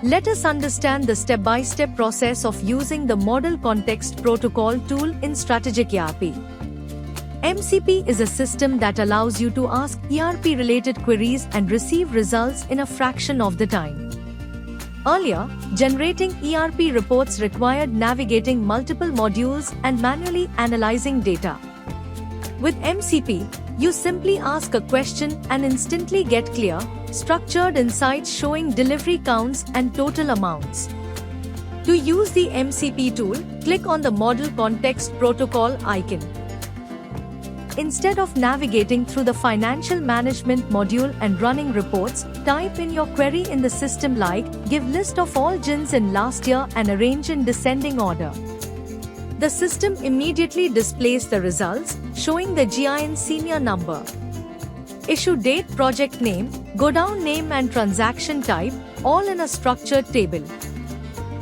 Let us understand the step-by-step process of using the Model Context Protocol tool in Strategic ERP. MCP is a system that allows you to ask ERP-related queries and receive results in a fraction of the time. Earlier, generating ERP reports required navigating multiple modules and manually analyzing data. With MCP, you simply ask a question and instantly get clear, structured insights showing delivery counts and total amounts. To use the MCP tool, click on the Model Context Protocol icon. Instead of navigating through the Financial Management module and running reports, type in your query in the system like, give list of all GINs in last year and arrange in descending order. The system immediately displays the results, showing the GIN senior number, issue date, project name, godown name and transaction type, all in a structured table.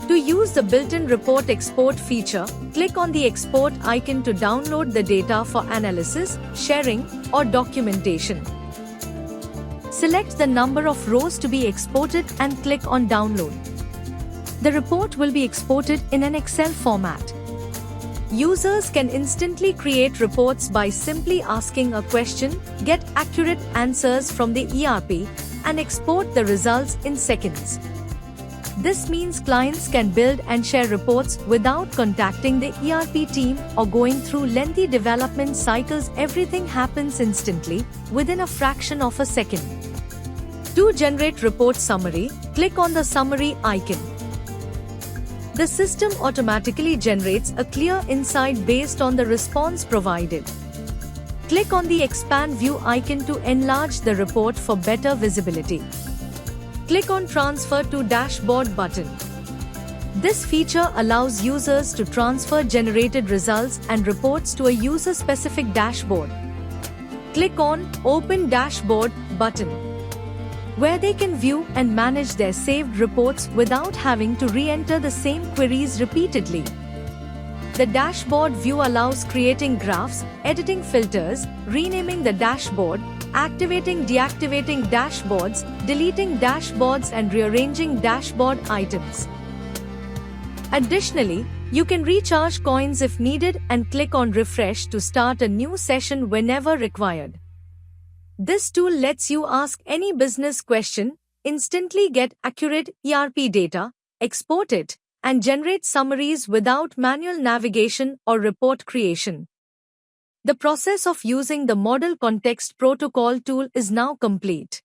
To use the built-in report export feature, click on the export icon to download the data for analysis, sharing, or documentation. Select the number of rows to be exported and click on download. The report will be exported in an Excel format. Users can instantly create reports by simply asking a question, get accurate answers from the ERP, and export the results in seconds. This means clients can build and share reports without contacting the ERP team or going through lengthy development cycles. Everything happens instantly, within a fraction of a second. To generate report summary, click on the summary icon. The system automatically generates a clear insight based on the response provided. Click on the expand view icon to enlarge the report for better visibility. Click on Transfer to Dashboard button. This feature allows users to transfer generated results and reports to a user-specific dashboard. Click on Open Dashboard button, where they can view and manage their saved reports without having to re-enter the same queries repeatedly. The dashboard view allows creating graphs, editing filters, renaming the dashboard, activating, deactivating dashboards, deleting dashboards and rearranging dashboard items. Additionally, you can recharge coins if needed and click on refresh to start a new session whenever required. This tool lets you ask any business question, instantly get accurate ERP data, export it, and generate summaries without manual navigation or report creation. The process of using the Model Context Protocol tool is now complete.